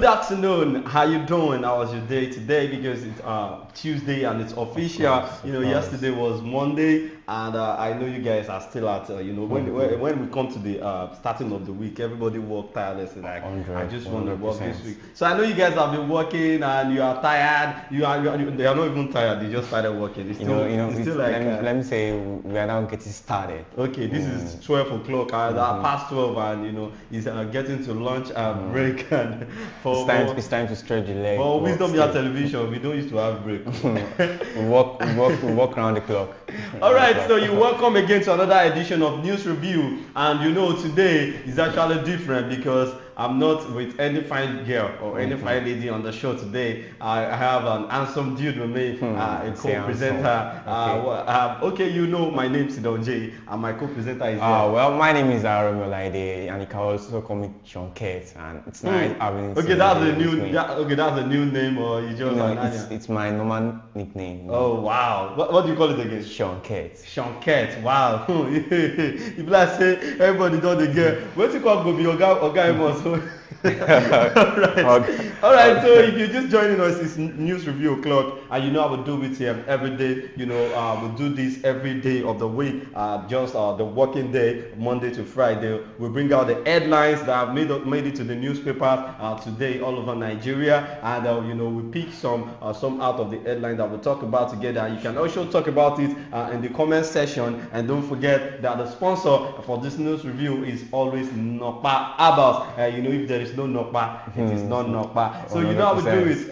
Good afternoon. How you doing? How was your day today? Because it's Tuesday and it's official. Yesterday was Monday, and I know you guys are still at. When we come to the starting of the week, everybody work tirelessly. Like I 100, just want to work this 100%. week. So I know you guys have been working and you are tired. They are not even tired. They just started working. It's still like. Let me say we are now getting started. Okay, this is 12 o'clock, past 12, and it's getting to lunch and break. And It's time to stretch the leg. for Wisdom Yard Television, we don't used to have break. we walk around the clock. All right, so you're welcome again to another edition of News Review, and today is actually different because I'm not with any fine girl or any fine lady on the show today. I have an handsome dude with me, a co-presenter. Okay, my name is Sidon J, and my co-presenter is Well, my name is Romeo Laide, and you can also call me Sean Kate, and it's nice having. Okay, that's a new. That's a new name, or you just it's my normal nickname. Oh wow! What do you call it again? Sean Kate. Sean Kate. Wow. If like say everybody don't dey get. What you call go be Oga Amos? All right. So if you're just joining us, it's News Review o'clock, and I will do it here every day. We do this every day of the week. Just the working day, Monday to Friday. We bring out the headlines that have made it to the newspaper today all over Nigeria, and we pick some out of the headlines that we'll talk about together. You can also talk about it in the comment section, and don't forget that the sponsor for this news review is always Nokpa Abbas. If there is no Nokpa, it is not Nokpa. So how we do it.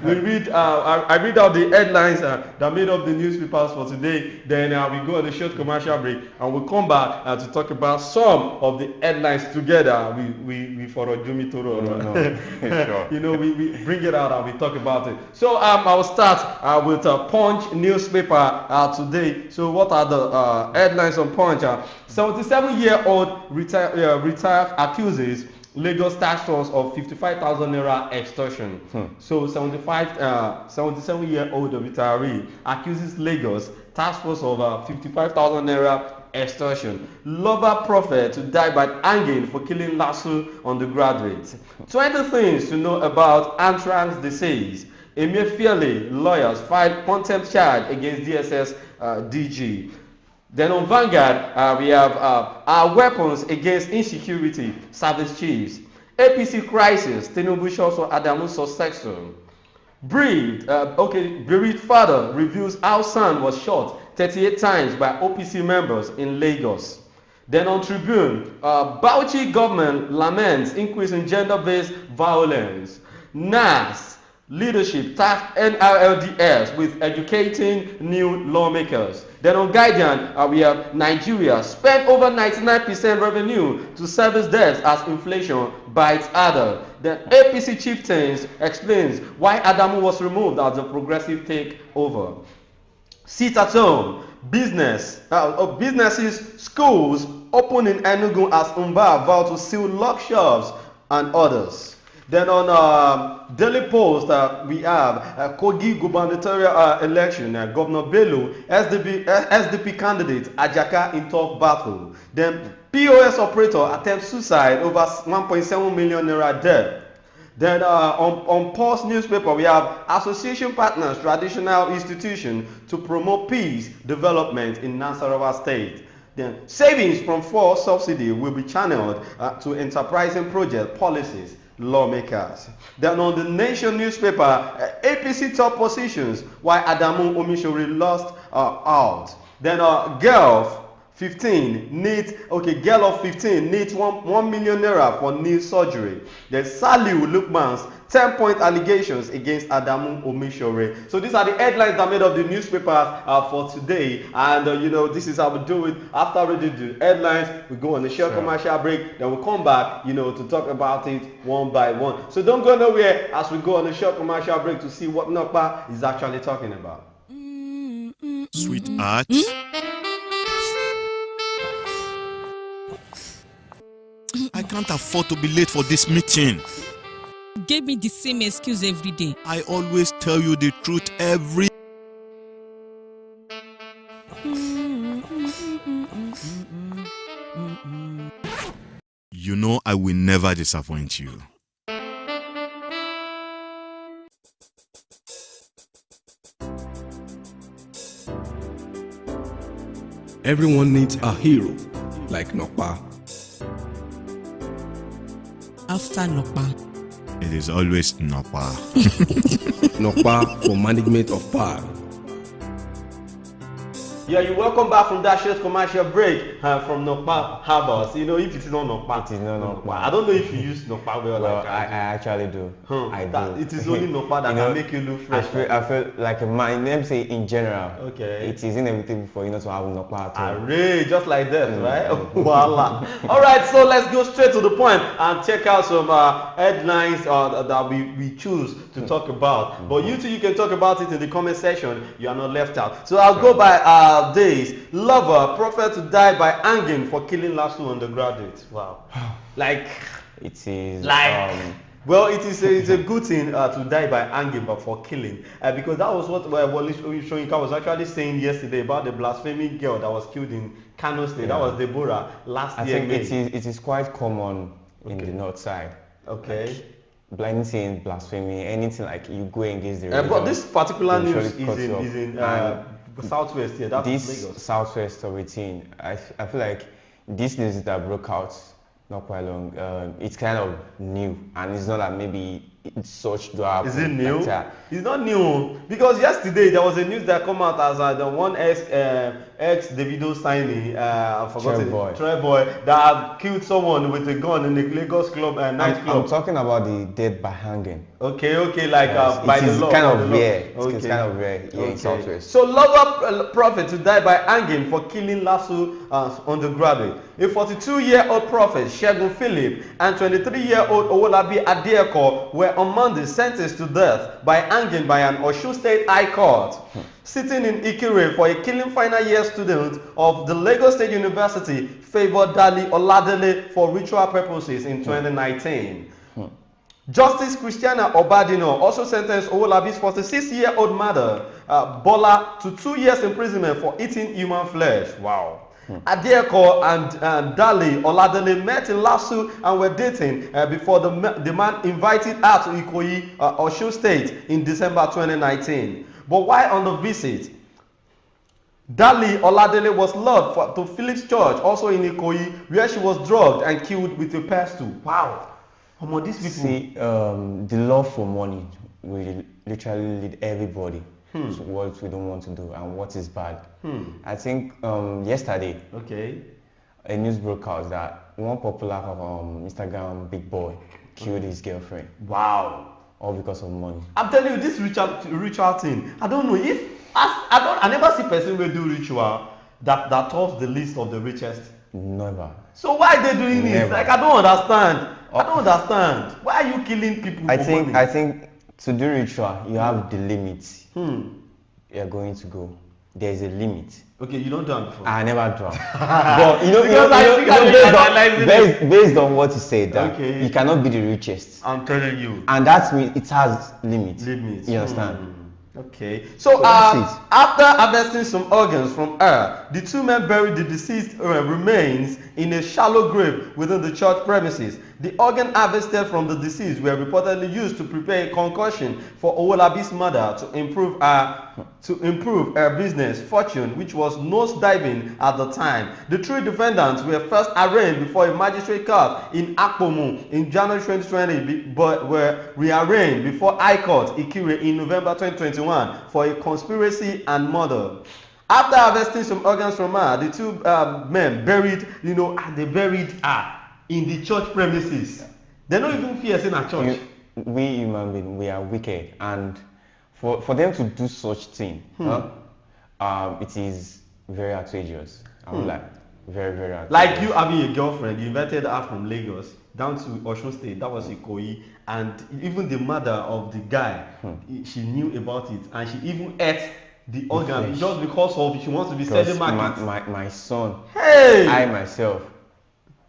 We read. I read out the headlines that made up the newspapers for today. Then we go on a short commercial break, and we'll come back to talk about some of the headlines together. We for a Jumi Toro. Sure. We bring it out and we talk about it. So I will start with Punch newspaper today. So what are the headlines on Punch? 77-year-old retired accuses Lagos tax force of 55,000 naira extortion. So 77-year-old retiree accuses Lagos tax force of 55,000 naira extortion. Lover prophet to die by hanging for killing lasso undergraduate. 20 things to know about Anthrax disease. Emefiele lawyers filed contempt charge against DSS DG. Then on Vanguard, we have our weapons against insecurity, service chiefs. APC crisis, Tinubu shows for Adamu successor. Bereaved father reveals how son was shot 38 times by OPC members in Lagos. Then on Tribune, Bauchi government laments increase in gender-based violence. NAS leadership tasked NRLDS with educating new lawmakers. Then on Guardian, we have Nigeria spent over 99% revenue to service debts as inflation bites harder. Then APC chieftains explains why Adamu was removed as a progressive takeover. Sit at home, businesses, schools open in Enugu as Umba vow to seal lock shops and others. Then on Daily Post, we have Kogi gubernatorial election. Governor Bello, SDP candidate Ajaka in top battle. Then POS operator attempts suicide over 1.7 million naira debt. Then on Pulse newspaper, we have association partners, traditional institution to promote peace development in Nasarawa State. Then savings from fuel subsidy will be channeled to enterprising project policies. Lawmakers. Then on the Nation newspaper, APC top positions why Adamu Omishori lost out. Then girl of 15 needs 1 million naira for knee surgery. Then Saliu Lukman's 10-point allegations against Adamu Omishore. So these are the headlines that made up the newspapers for today. And this is how we do it. After reading the headlines, we go on a short commercial break. Then we'll come back, to talk about it one by one. So don't go nowhere as we go on a short commercial break to see what Nokpa is actually talking about. Sweetheart. I can't afford to be late for this meeting. Give me the same excuse every day. I always tell you the truth every. You know I will never disappoint you. Everyone needs a hero like Nokpa. After Nokpa. It is always Nokpa. Nokpa for management of power. Yeah, you're welcome back from that short commercial break from Nokpa Harbors. You know, if it is not Nokpa, It is not Nokpa. I don't know if you use Nokpa well. Well, like I actually do. I do. It is only Nokpa that can make you look fresh. I feel like my name say in general. Okay. It is inevitable for you not to have Nokpa at all. Array, just like that, right? Voila. All right, so let's go straight to the point and check out some headlines that we choose to talk about. But you too, you can talk about it in the comment section. You are not left out. So I'll go by days. Lover, prophet to die by hanging for killing Lasso undergraduate. Wow. Like, it is like. Well, it's a good thing to die by hanging, but for killing, because that was what Wole Soyinka was actually saying yesterday about the blaspheming girl that was killed in Kano State. Yeah. That was Deborah last year. I think it is quite common in the north side. Okay. Like, anything blasphemy, anything like you go against the religion. But this particular news is in Southwest here. That's this Lagos. Southwest routine. I feel like this news that broke out not quite long. It's kind of new, and it's not that maybe it's such to happen. Is it new? Like it's not new because yesterday there was a news that come out as the one ex Davido signing. I forgot it. Troy Boy that had killed someone with a gun in the Lagos club nightclub. I'm talking about the death by hanging. Okay, like by the law. Kind of rare. Okay. It's kind of rare here in Southwest. So lover prophet to die by hanging for killing Lasso undergraduate. A 42-year-old prophet Segun Philip and 23-year-old Owolabi Adeeko were on Monday sentenced to death by hanging by an Osun State High Court. Sitting in Ikire for a killing final year student of the Lagos State University favored Dali Oladele for ritual purposes in 2019. Justice Christiana Obadino also sentenced Owolabi's 46-year-old mother, Bola, to 2 years imprisonment for eating human flesh. Wow. Adeeko and Dali Oladele met in Lasso and were dating before the man invited her to Ikoyi, Osun State in December 2019. But while on the visit, Dali Oladele was lured to Philip's church, also in Ikoyi, where she was drugged and killed with a pestle. Wow. These people. See, the love for money will literally lead everybody to what we don't want to do and what is bad. I think yesterday, a news broke out that one popular Instagram big boy killed his girlfriend. Wow. All because of money. I'm telling you, this ritual thing, I don't know if I never see person will do ritual that tops the list of the richest. Never. So why are they doing this? Like, I don't understand. I don't understand. Why are you killing people? I think to do ritual, you have the limits. You're going to go. There is a limit. Okay, you don't do it before. I never do. But based on what you said, that you cannot be the richest. I'm telling you. And that means it has limits. You understand? Okay. So after harvesting some organs from her, the two men buried the deceased remains in a shallow grave within the church premises. The organ harvested from the deceased were reportedly used to prepare a concoction for Owolabi's mother to improve her business fortune, which was nose-diving at the time. The three defendants were first arraigned before a magistrate court in Akpomu in January 2020, but were rearranged before High Court Ikire in November 2021 for a conspiracy and murder. After harvesting some organs from her, the two men buried her in the church premises. They don't even fear saying a church. We human beings, we are wicked, and for them to do such thing, it is very outrageous. I would like very outrageous. Like you having a girlfriend, you invited her from Lagos down to Osun State, that was Ikoyi, and even the mother of the guy, she knew about it, and she even ate the organ just because she wants to be selling market. My son, I myself,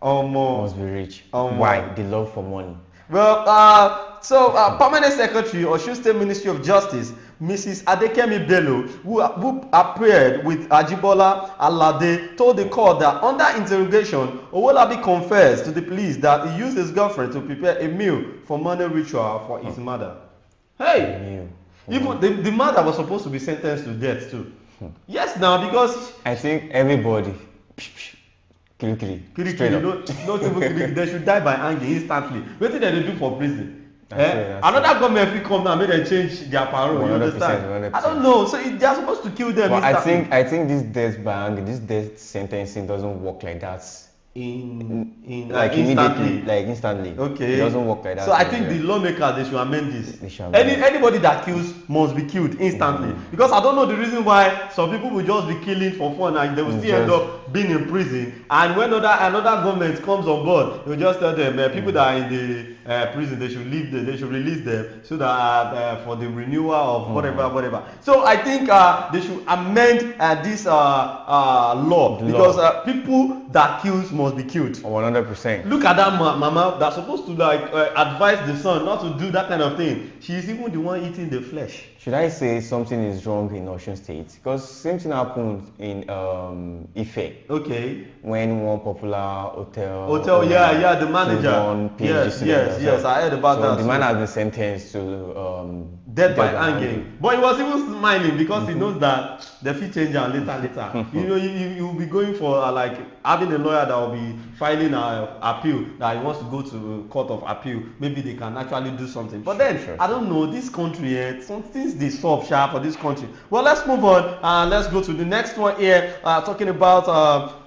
must be rich. Why? The love for money. Well, Permanent Secretary Osun State Ministry of Justice, Mrs. Adekemi Bello, who appeared with Ajibola Alade, told the court that under interrogation, Owolabi confessed to the police that he used his girlfriend to prepare a meal for money ritual for his mother. Hey! Even the mother was supposed to be sentenced to death too. Yes, now because I think everybody. Straight up. not even they should die by anger instantly. What did they do for prison? That's Another government will come now, make them change their parole. You understand? 100%. I don't know. So they are supposed to kill them. But instantly. I think this death by anger, this death sentencing doesn't work like that. In like instantly. Instantly. Okay. It doesn't work like that. So I think the lawmakers they should amend this. They should amend it. Anybody that kills must be killed instantly. Because I don't know the reason why some people will just be killing for fun and they will still end up being in prison. And when another government comes on board, they will just tell them people that are in the prison they should leave them, they should release them so that for the renewal of whatever. So I think they should amend this law because people that kills must be killed. 100%. Look at that mama that's supposed to advise the son not to do that kind of thing. She's even the one eating the flesh. Should I say something is wrong in Ocean State? Because same thing happened in Ife. Okay. When one popular hotel the manager. Yes, I heard about that. The man has been sentenced to death by hanging. But he was even smiling because he knows that the fee change later. You'll be going for having a lawyer that will be filing an appeal that he wants to go to court of appeal. Maybe they can actually do something. But then I don't know, this country, some things they solve sharp for this country. Well, let's move on. Let's go to the next one here. Talking about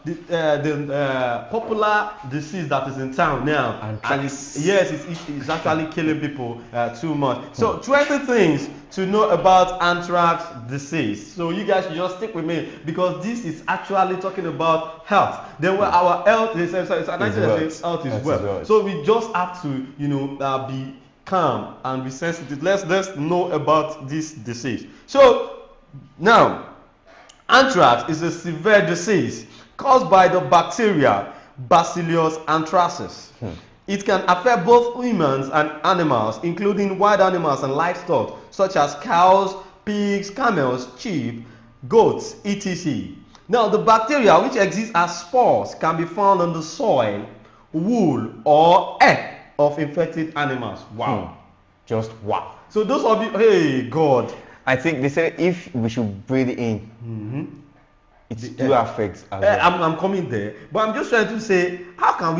the popular disease that is in town now. Anthrax. It's actually killing people too much. So 20 things to know about anthrax disease. So you guys should just stick with me because this is actually talking about health. Then our health is health is wealth. So we just have to be calm and be sensitive. Let's know about this disease. So now, anthrax is a severe disease caused by the bacteria Bacillus anthracis. It can affect both humans and animals, including wild animals and livestock, such as cows, pigs, camels, sheep, goats, etc. Now, the bacteria, which exist as spores, can be found on the soil, wool, or egg of infected animals. Wow. Just wow. So those of you, hey, God. I think they say if we should breathe in, it still affects us. I'm coming there, but I'm just trying to say, how can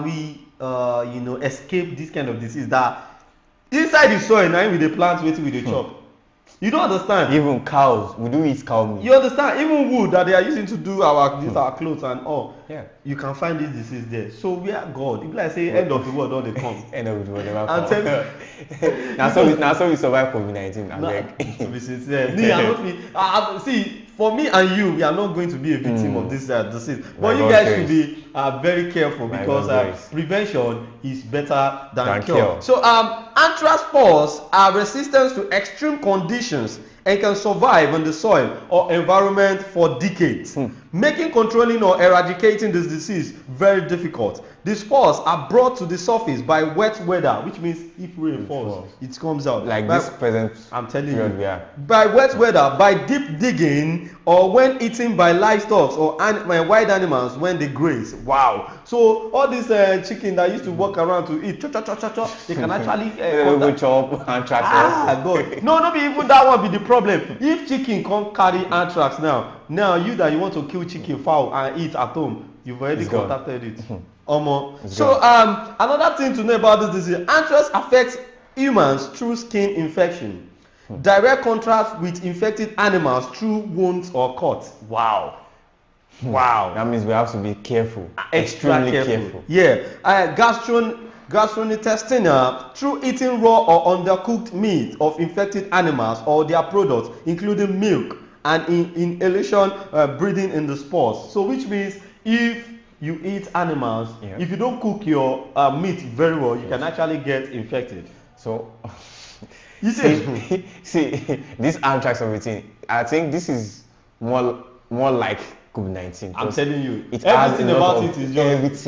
we escape this kind of disease that inside the soil now with the plants waiting with the chop? You don't understand. Even cows, we do eat cow meat. You understand? Even wood that they are using to do our clothes and all. Yeah. You can find this disease there. So we are God. If like say end of the world, don't they come? End of the world, never come. Now so we survive COVID-19. I'm like, to be sincere, see, for me and you, we are not going to be a victim of this disease. But you guys should be very careful because prevention is better than cure. So anthrax spores are resistant to extreme conditions and can survive in the soil or environment for decades, making controlling or eradicating this disease very difficult. The spores are brought to the surface by wet weather, which means if rain falls, it comes out. Like this present, I'm telling you, by wet weather, by deep digging, or when eaten by livestock or wild animals when they graze. Wow! So all these chicken that used to walk around to eat, they can actually chop anthrax. God. No, not even that one be the problem. If chicken can't carry anthrax now you that you want to kill chicken fowl and eat at home, you've already contacted it. So another thing to know about this disease, anthrax affects humans through skin infection. Direct contact with infected animals through wounds or cuts. Wow. That means we have to be careful. Extremely careful. Yeah. Gastrointestinal through eating raw or undercooked meat of infected animals or their products, including milk, and inhalation, breathing in the spores. So which means if you eat animals, if you don't cook your meat very well, you can actually get infected. So you see this anthrax everything, I think this is more like COVID-19. I'm telling you, everything about it is just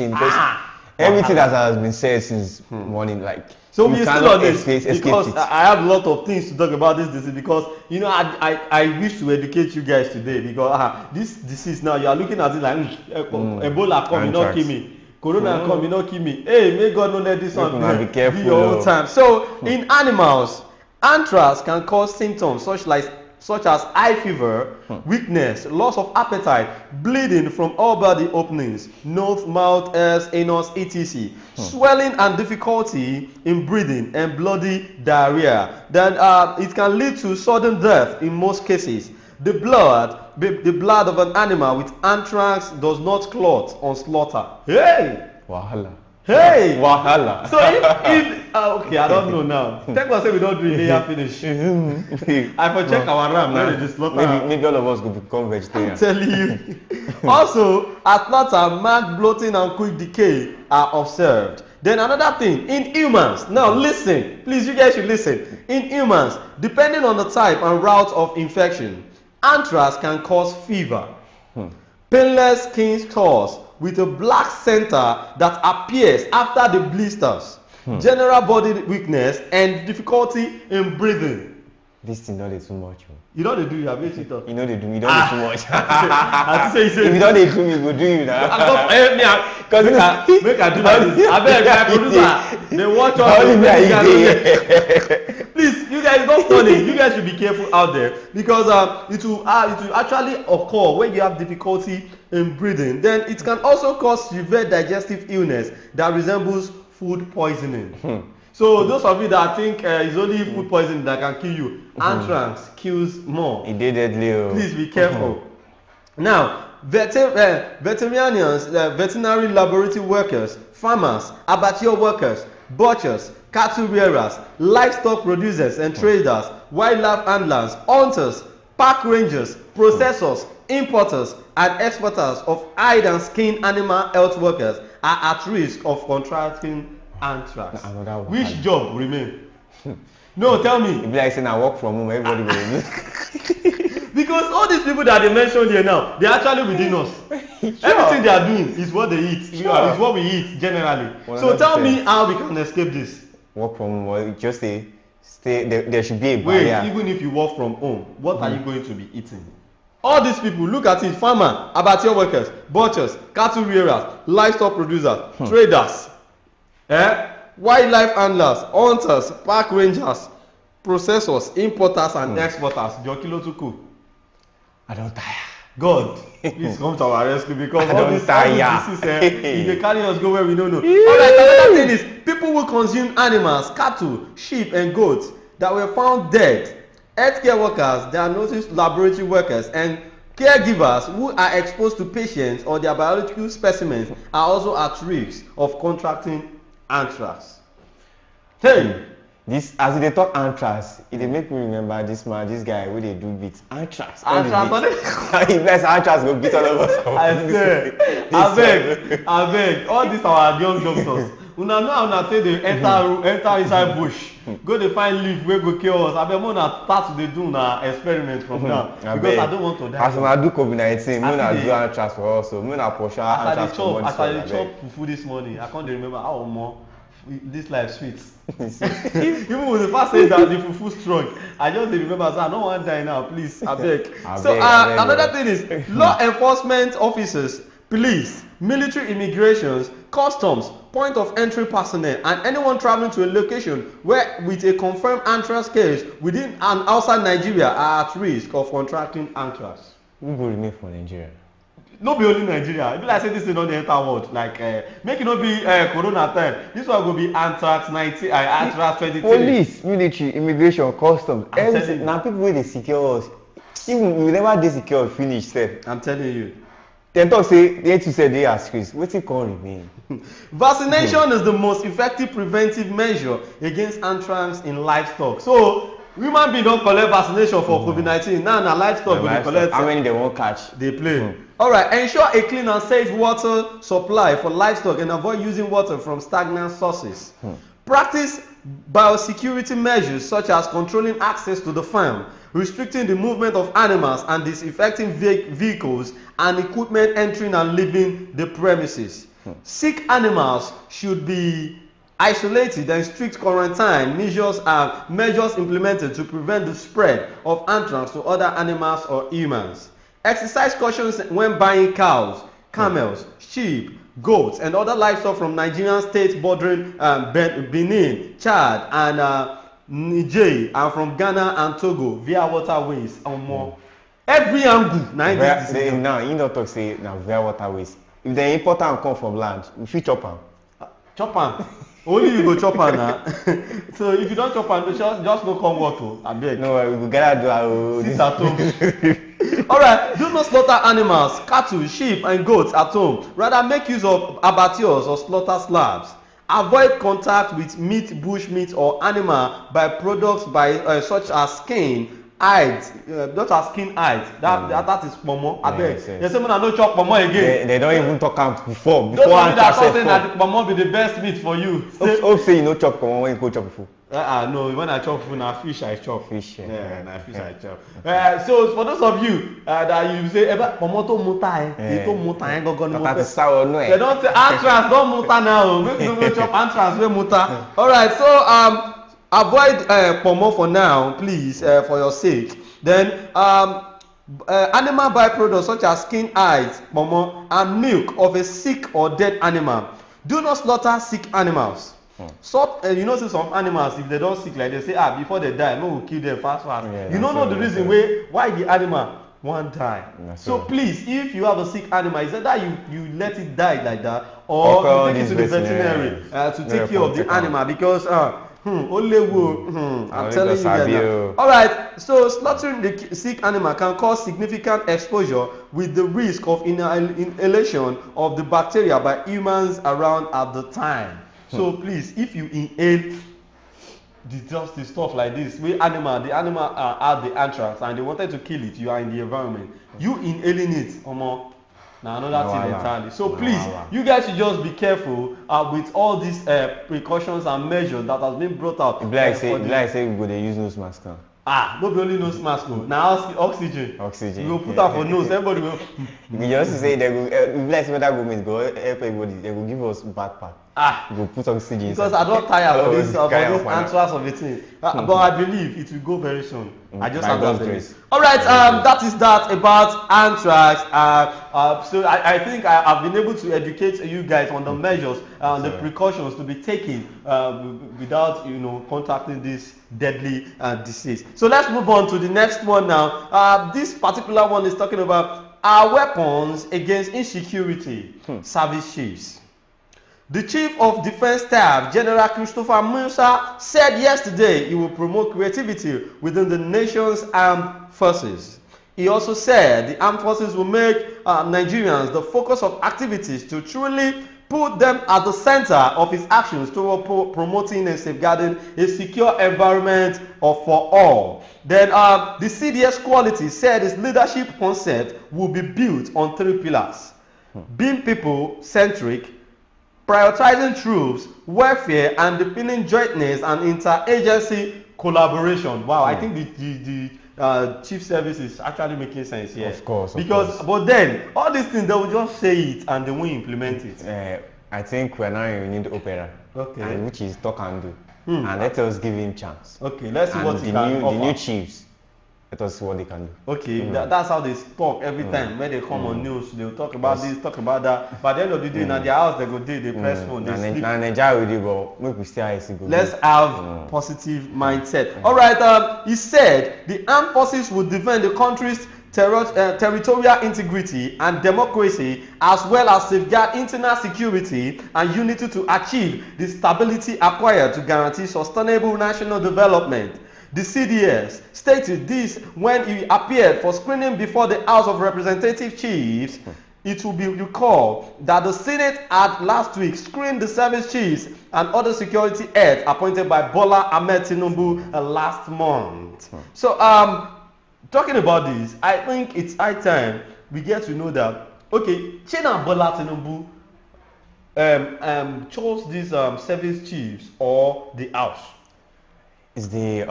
everything that has been said since morning, like so we still on this because I have a lot of things to talk about this disease because I wish to educate you guys today because this disease now you are looking at it like Ebola come, you not kill me. Corona come, you not kill me. Hey, may God not let this one be your own time. So in animals, anthrax can cause symptoms such such as eye fever, weakness, loss of appetite, bleeding from all body openings, nose, mouth, ears, anus, etc., swelling and difficulty in breathing, and bloody diarrhea. Then it can lead to sudden death in most cases. The blood of an animal with anthrax does not clot on slaughter. Hey! Wahala. Hey! Wahala. So if okay, I don't know now. Thank God say we don't do it here finish. I for check our ram when they slaughter. Maybe all of us could become vegetarian. I'm telling you. Also, at slaughter, marked bloating and quick decay are observed. Then another thing, in humans, now listen, please, you guys should listen. In humans, depending on the type and route of infection, anthrax can cause fever, painless skin sores with a black center that appears after the blisters, general body weakness, and difficulty in breathing. This thing not too much. You know they do, you have it. You know they do me, don't do too much. I say, if you don't do me, go do you now. Because make I do like this. I beg my producer, they watch all the please, you guys don't funny. You guys should be careful out there because it will actually occur when you have difficulty in breathing. Then it can also cause severe digestive illness that resembles food poisoning. So those of you that think it's only food poisoning that can kill you, anthrax kills more. It did deadly. Please be careful. Now, veterinarians, veterinary laboratory workers, farmers, abattoir workers, butchers, cattle rearers, livestock producers and traders, wildlife handlers, hunters, park rangers, processors, importers, and exporters of hide and skin animal health workers are at risk of contracting anthrax. Which job remain? No, tell me. If like saying I work from home, everybody will. Because all these people that they mentioned here now, they're actually within us. Everything they are doing is what they eat. Is what we eat generally. 100%. So tell me how we can escape this. Work from home, or just stay. There should be a barrier. Wait, even if you work from home, what are you going to be eating? All these people, look at it: farmer, abattoir workers, butchers, cattle rearers, livestock producers, traders, wildlife handlers, hunters, park rangers, processors, importers, and exporters. Your kilo to cook. I don't tire. God, please come to our rescue because all this disease, if they carry us go where we don't know. Alright, another thing is people who consume animals, cattle, sheep, and goats that were found dead. Healthcare workers, diagnosis laboratory workers, and caregivers who are exposed to patients or their biological specimens are also at risk of contracting anthrax. Hey! This, as they talk anthrax, it make me remember this guy where they do beats anthrax. If anthrax go beat all of us. I say, I beg, all these our young doctors. Una know how una say they enter inside bush, go dey find leaf wey go cure us. Abeg, una start to dey do una experiment from now because I don't want to die. As una do COVID-19, una do anthrax for us, so una push anthrax for months. As I dey chop fufu this morning, I can't remember how more this life sweet. Even with the first say that the fufu strong, I just remember say I don't want to die now, please, abeg. So another thing is law enforcement officers, police, military, immigrations, customs, point of entry personnel, and anyone traveling to a location where with a confirmed anthrax case within and outside Nigeria are at risk of contracting anthrax. Who go remain for Nigeria? No be only Nigeria. It be like say this is not the entire world. Like make it not be Corona time. This one go be anthrax 19, anthrax 23. Police, military, immigration, customs, everything. Now people wey dey secure us, even we never dey secure finish sef. I'm telling you. Dem talk say they too say they at risk. Wetin come remain? Vaccination is the most effective preventive measure against anthrax in livestock. So human being don collect vaccination for COVID-19. Now na livestock go dey collect. How many they won't catch? They play. Alright, ensure a clean and safe water supply for livestock and avoid using water from stagnant sources. Practice biosecurity measures such as controlling access to the farm, restricting the movement of animals, and disinfecting vehicles and equipment entering and leaving the premises. Sick animals should be isolated and strict quarantine measures are measures implemented to prevent the spread of anthrax to other animals or humans. Exercise caution when buying cows, camels, sheep, goats, and other livestock from Nigerian states bordering Benin, Chad, and Niger, and from Ghana and Togo via waterways and more. Every angle, now you don't talk say now via waterways. If the important come from land, we fit chop am. Chop am. Only you go chop am na. So if you don't chop am, just no come work o. Abeg. No, we go gather do our sit at home. Alright, do not slaughter animals, cattle, sheep and goats at home. Rather make use of abattoirs or slaughter slabs. Avoid contact with meat, bush meat or animal by products such as skin, hides, not as skin hides. That is pomo. Abeg. They say I no chop pomo again. They don't even talk am before Don't tell me that something that pomo be the best meat for you. Hope say you no chop pomo when you go chop food. No, when I chop food, na fish I chop. Fish. Na fish I chop. So for those of you that you say pomo to muta to muta gogo ni mo fe. They don't say Anthrax don muta now. Make you no chop Anthrax wey muta. All right, so avoid pomo for now, please, for your sake. Then animal byproducts such as skin, hides, pomo, and milk of a sick or dead animal. Do not slaughter sick animals. So you know, see some animals, if they don't sick like they say, before they die, no, we'll kill them fast. Yeah, you don't know the reason why the animal won't die. So please, if you have a sick animal, is that you let it die like that, or you take it to the veterinary to take care of the animal, because I'm telling you that now. Alright, so slaughtering the sick animal can cause significant exposure with the risk of inhalation of the bacteria by humans around at the time. So please, if you inhale the stuff like this, the animal had the anthrax and they wanted to kill it, you are in the environment, you inhaling it, now another thing entirely. So please, you guys should just be careful with all these precautions and measures that has been brought out. Like say we go dey use nose mask now. No be only nose mask o, na oxygen. You go put am for nose, everybody go. You just say they go, like federal government go help everybody, they go give us backpack. Go put oxygen. Because I don't tire for this Anthrax of a thing. But I believe it will go very soon. I just have that belief. Alright, that is that about Anthrax. So I think I've been able to educate you guys on the measures and the precautions to be taken without contacting this deadly disease. So let's move on to the next one now. This particular one is talking about our weapons against insecurity. Service chiefs. The Chief of Defense Staff, General Christopher Musa, said yesterday he will promote creativity within the nation's armed forces. He also said the armed forces will make Nigerians the focus of activities to truly put them at the center of his actions toward promoting and safeguarding a secure environment for all. Then the CDS quality said his leadership concept will be built on 3 pillars. Being people-centric, prioritizing troops, welfare, and deepening jointness and interagency collaboration. Wow, I think the chief service is actually making sense here. Of course. But then all these things, they will just say it and they won't implement it. I think we're now in the opera. Okay. Which is talk and do. And let us give him chance. Okay, let's see what he can offer. The new chiefs. Let us see what they can do. Okay, that's how they talk every time. When they come on news, they'll talk about this, talk about that. By the end of the day, in their house, they go do, they press phone, they sleep. Let's have positive mindset. Alright, he said the armed forces will defend the country's territorial integrity and democracy, as well as safeguard internal security and unity to achieve the stability acquired to guarantee sustainable national development. The CDS stated this when he appeared for screening before the House of Representative Chiefs. It will be recalled that the Senate had last week screened the service chiefs and other security heads appointed by Bola Ahmed Tinubu last month. So, talking about this, I think it's high time we get to know that, okay, China and Bola Tinubu chose these service chiefs or the House. It's the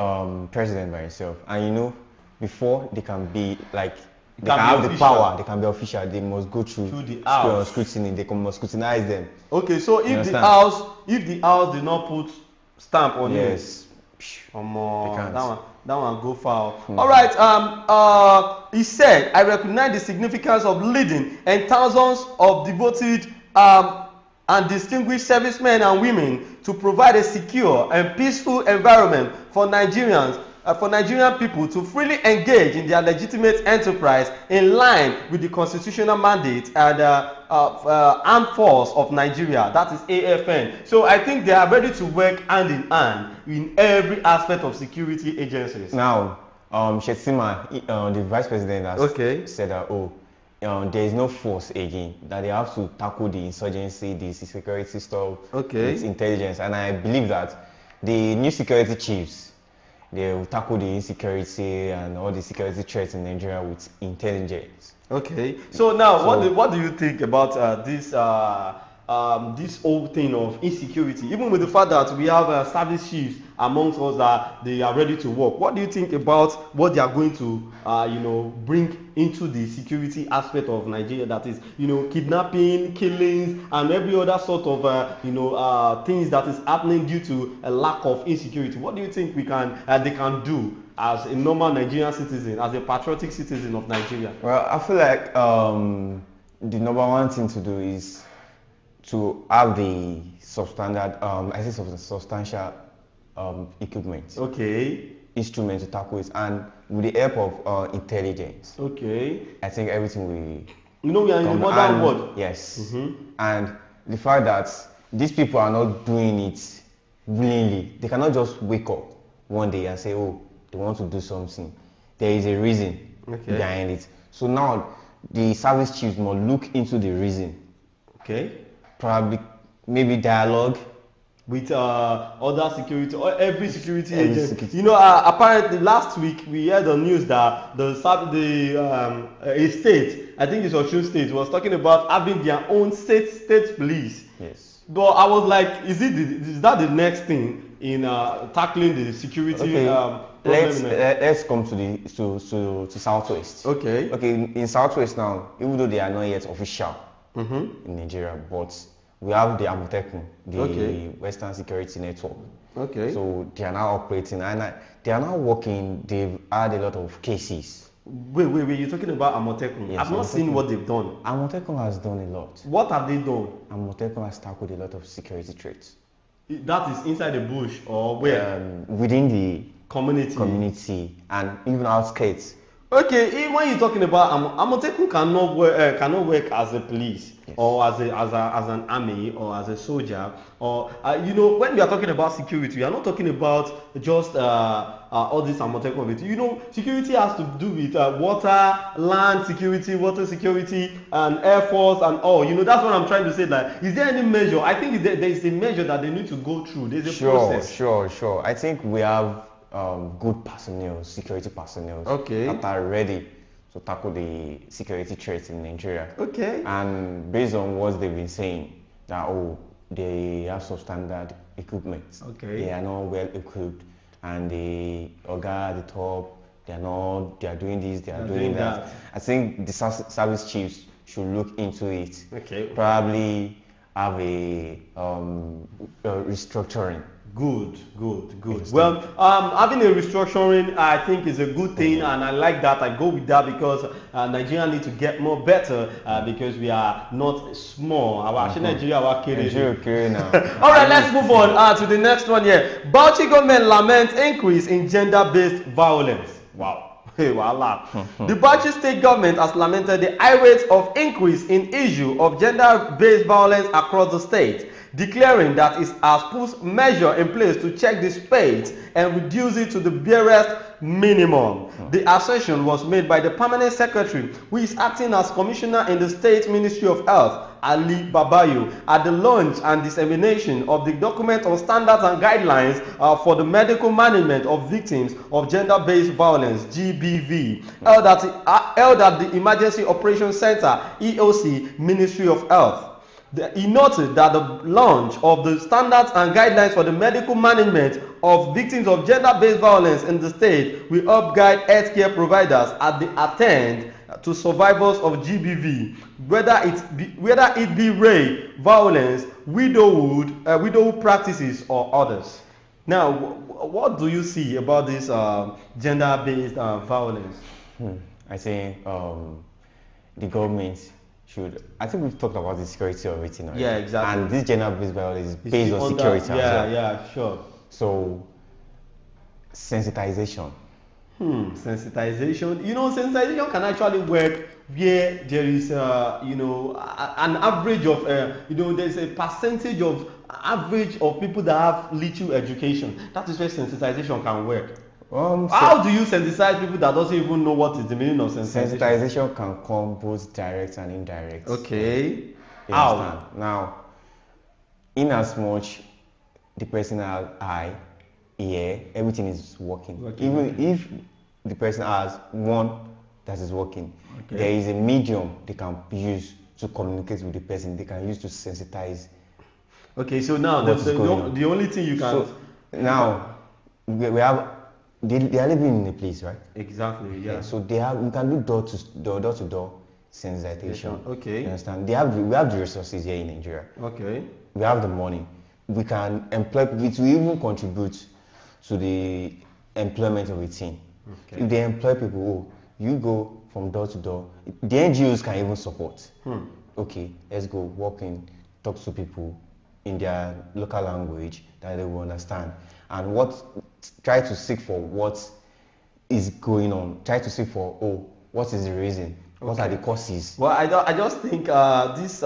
president by himself, and before they can be like they can have the power, they can be official, they must go through the House scrutiny, they must scrutinize them. Okay, so if the House did not put stamp on it, that one go far. Alright, he said, I recognize the significance of leading and thousands of devoted and distinguished servicemen and women to provide a secure and peaceful environment for Nigerian people to freely engage in their legitimate enterprise in line with the constitutional mandate and armed force of Nigeria, that is AFN. So I think they are ready to work hand in hand in every aspect of security agencies. Now, Shetsima, the vice president, has said that, there is no force again, that they have to tackle the insurgency, the security stuff with intelligence. And I believe that the new security chiefs, they will tackle the insecurity and all the security threats in Nigeria with intelligence. Okay. So now, what do you think about this whole thing of insecurity? Even with the fact that we have service chiefs amongst us that they are ready to work, what do you think about what they are going to, bring into the security aspect of Nigeria? That is, kidnapping, killings, and every other sort of, things that is happening due to a lack of insecurity. What do you think they can do as a normal Nigerian citizen, as a patriotic citizen of Nigeria? Well, I feel like the number one thing to do is to have the substandard, substantial equipment, instruments to tackle it, and with the help of intelligence. I think everything will. We are in the modern world. Yes, and the fact that these people are not doing it willingly, they cannot just wake up one day and say, oh, they want to do something. There is a reason behind it. So now the service chiefs must look into the reason. Probably maybe dialogue with other security or every security agency. Apparently last week we heard on news that a state, I think it's Osun State, was talking about having their own state police. Yes. But I was like, is that the next thing in tackling the security problem? Let's come to Southwest. In Southwest now, even though they are not yet official in Nigeria, but we have the Amotekun, the Western Security Network. So they are now operating and they are now working. They've had a lot of cases. Wait, you're talking about Amotekun? Yes, I've not seen what they've done. Amotekun has done a lot. What have they done? Amotekun has tackled a lot of security threats. That is inside the bush or where? Within the community and even outskirts. When you're talking about Amotekun cannot work as a police or as an army or as a soldier, or when we are talking about security, we are not talking about just all this Amotekun. Security has to do with water, land security, water security, and air force and all. That's what I'm trying to say. Like, is there any measure? I think there is a measure that they need to go through. There's a process. Sure. I think we have good personnel, security personnel that are ready to tackle the security threats in Nigeria. And based on what they've been saying, that they have substandard equipment. They are not well equipped, and the Oga at the top, they are doing this, they are doing that. I think the service chiefs should look into it. Probably have a restructuring. Good. Well, having a restructuring, I think, is a good thing, and I like that. I go with that because Nigeria need to get more better because we are not small. Nigeria now. All right, let's move on to the next one here. Bauchi government laments increase in gender-based violence. Wow. The Bauchi state government has lamented the high rate of increase in issue of gender-based violence across the state, declaring that it has put measures in place to check the spate and reduce it to the barest minimum. The assertion was made by the permanent secretary, who is acting as commissioner in the State Ministry of Health, Ali Babayo, at the launch and dissemination of the document on standards and guidelines for the medical management of victims of gender-based violence, GBV, held at the Emergency Operations Center, EOC, Ministry of Health. He noted that the launch of the standards and guidelines for the medical management of victims of gender-based violence in the state will help guide healthcare providers as they attend to survivors of GBV, whether it be rape, violence, widowhood practices, or others. Now, what do you see about this gender-based violence? I think the government I think we've talked about the security of it, Yeah, exactly. And this gender-based violence is based on security as well. Yeah, sure. So, sensitization. Sensitization. Sensitization can actually work where there is, an average of, there's a percentage of average of people that have little education. That is where sensitization can work. How do you sensitize people that doesn't even know what is the meaning of sensitization? Sensitization can come both direct and indirect. Okay. How? Now, in as much the person has eye, ear, everything is working. Even if the person has one that is working, there is a medium they can use to communicate with the person. They can use to sensitize. Okay, so now the only thing you can. So now we have. They are living in a place, right? Exactly. Yeah. So we can do door to door sensitization. Okay. You understand? We have the resources here in Nigeria. Okay. We have the money. We can employ people to even contribute to the employment of a team. Okay. If they employ people, you go from door to door. The NGOs can even support. Okay, let's go walk in, talk to people in their local language that they will understand, and try to seek for what is going on. Try to seek for what is the reason? What are the causes? Well, I just think this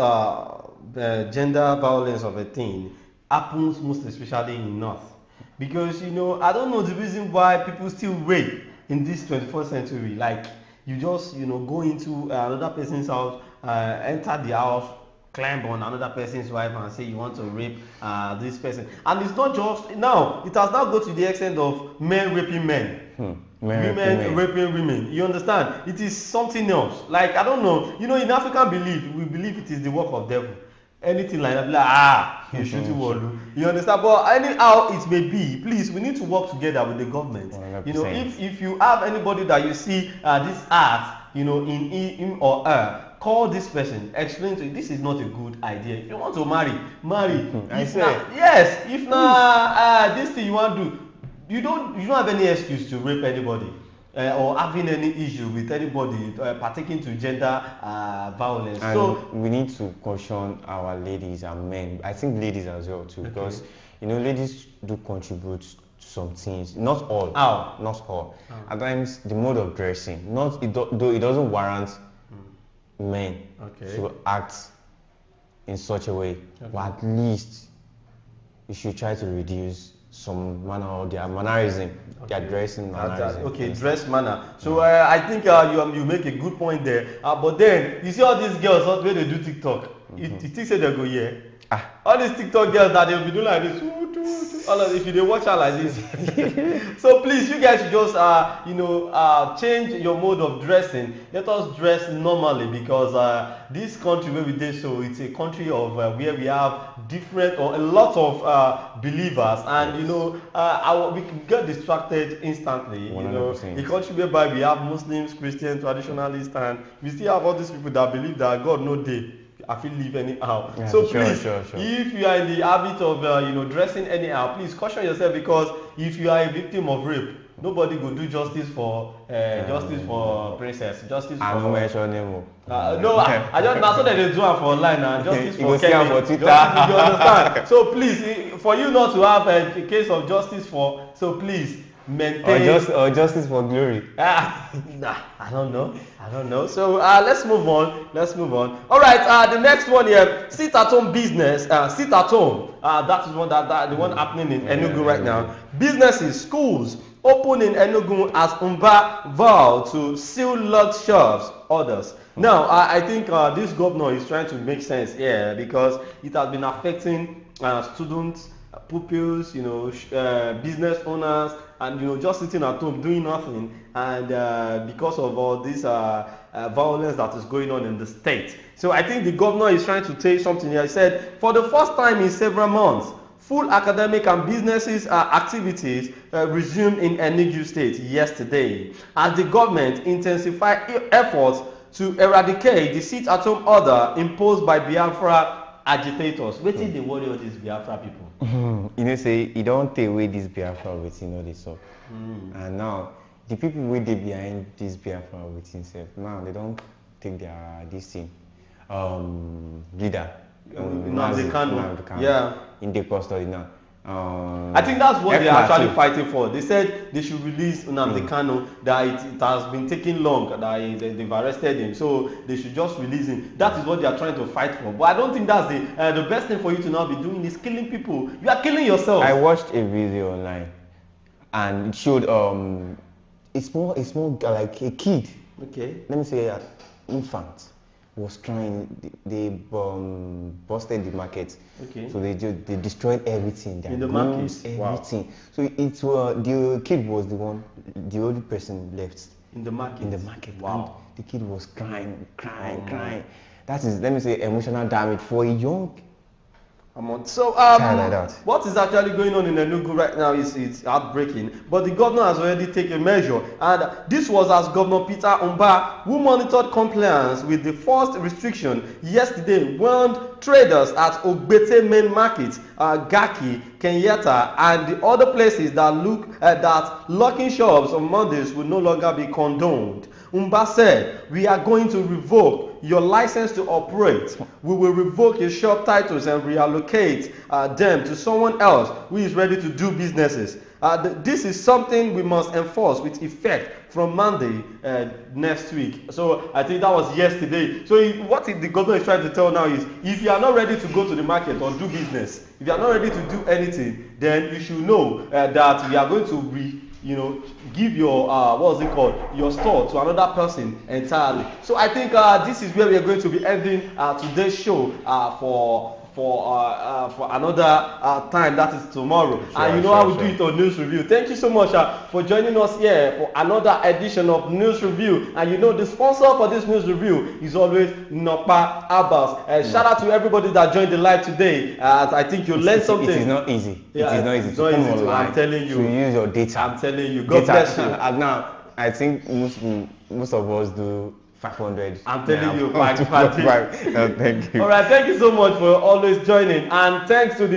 gender violence of a thing happens most especially in North, because I don't know the reason why people still rape in this 21st century. Like, you just go into another person's house, enter the house, climb on another person's wife and say you want to rape this person. And it's not just now, it has now got to the extent of men raping men. Women raping women. You understand? It is something else. Like, I don't know, in African belief, we believe it is the work of devil. Anything like that, you shoot you. You understand? But anyhow it may be, please, we need to work together with the government. 100%. If you have anybody that you see this act, in him or her, call this person, explain to you this is not a good idea. If you want to marry. If this thing you want to do, you don't have any excuse to rape anybody or having any issue with anybody partaking to gender violence. And so we need to caution our ladies and men. I think ladies as well too, because ladies do contribute to some things. Not all. Not all. At times the mode of dressing, though it doesn't warrant men to act in such a way, but at least you should try to reduce some manner or their mannerism, their dressing mannerism. Dress manner. So I think you make a good point there. But then you see all these girls where they do TikTok. You think say they go all these TikTok girls that they'll be doing like this. If you watch her like this. So please, you guys should just change your mode of dressing. Let us dress normally, because this country where we did, so it's a country of where we have different or a lot of believers, and we can get distracted instantly. 100%. A country whereby we have Muslims, Christians, traditionalists, and we still have all these people that believe that God no day. I feel live anyhow. Yeah, so sure, please, sure. if you are in the habit of dressing anyhow, please caution yourself, because if you are a victim of rape, nobody go do justice for princess, justice for. No, I just that's what they do for online now. Justice for Kevin. For Twitter. You understand? So please, for you not to have a case of justice for, so please maintain. Or justice for glory. I don't know. So let's move on. All right. The next one here, sit at home business. Sit at home. That is the one happening in Enugu right now. Businesses, schools open in Enugu as Umba vow to seal locked shops. Others. Now I think this governor is trying to make sense here, because it has been affecting students, pupils, business owners, and just sitting at home doing nothing, and because of all this violence that is going on in the state. So I think the governor is trying to take something here. He said, for the first time in several months, full academic and businesses activities resumed in Enugu State yesterday, as the government intensified efforts to eradicate the sit-at-home order imposed by Biafra agitators. Wetin dey worry all these Biafra people? Say you don't take away this Biafra waiting all this up. And now the people wey dey behind this Biafra waiting self, now they don't take this thing leader, Nnamdi Kanu. Yeah. in the custody now. I think that's what they're F-class actually too. fighting for. They said they should release Nnamdi Kanu, that it has been taking long, that they've arrested him, so they should just release him. That is what they are trying to fight for. But I don't think that's the best thing for you to now be doing is killing people. You are killing yourself. I watched a video online, and it showed it's more like a kid. Okay. Let me say an infant was crying. They busted the market. Okay. So they destroyed everything. In the market. Everything. Wow. So the kid was the only person left. In the market. In the market. Wow. And the kid was crying. That is, let me say, emotional damage for a young. So child like that. What is actually going on in Enugu right now is heartbreaking, but the governor has already taken measure, and this was as Governor Peter Umba, who monitored compliance with the first restriction yesterday, warned traders at Ogbete Main Market, Gaki, Kenyatta, and the other places that locking shops on Mondays will no longer be condoned. Umba said, "We are going to revoke your license to operate. We will revoke your shop titles and reallocate them to someone else who is ready to do businesses. This is something we must enforce with effect from Monday next week." So I think that was yesterday. So what the government is trying to tell now is, if you are not ready to go to the market or do business, if you are not ready to do anything, then you should know that we are going to give your your store to another person entirely. So I think this is where we are going to be ending today's show for another time, that is tomorrow. And how we do it on News Review. Thank you so much for joining us here for another edition of News Review. And the sponsor for this News Review is always Nokpa Abbas. Shout out to everybody that joined the live today. I think you learned something. It is not easy. Yeah, it is not easy it's not to easy come to, online. I'm telling you. To use your data. I'm telling you. God bless you. And now, I think most of us do 500. I'm telling you, thank you. All right, thank you so much for always joining, and thanks to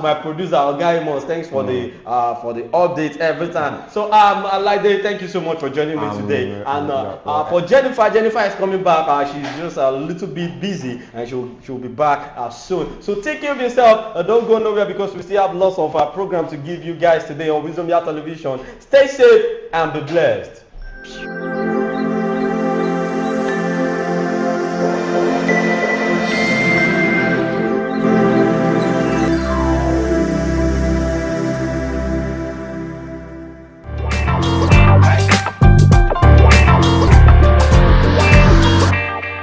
my producer Ogaimos. Thanks for the updates every time. So Laide, thank you so much for joining me today. And for Jennifer is coming back. She's just a little bit busy, and she'll be back soon. So take care of yourself. Don't go nowhere, because we still have lots of programs to give you guys today on Wisdom Yard Television. Stay safe and be blessed.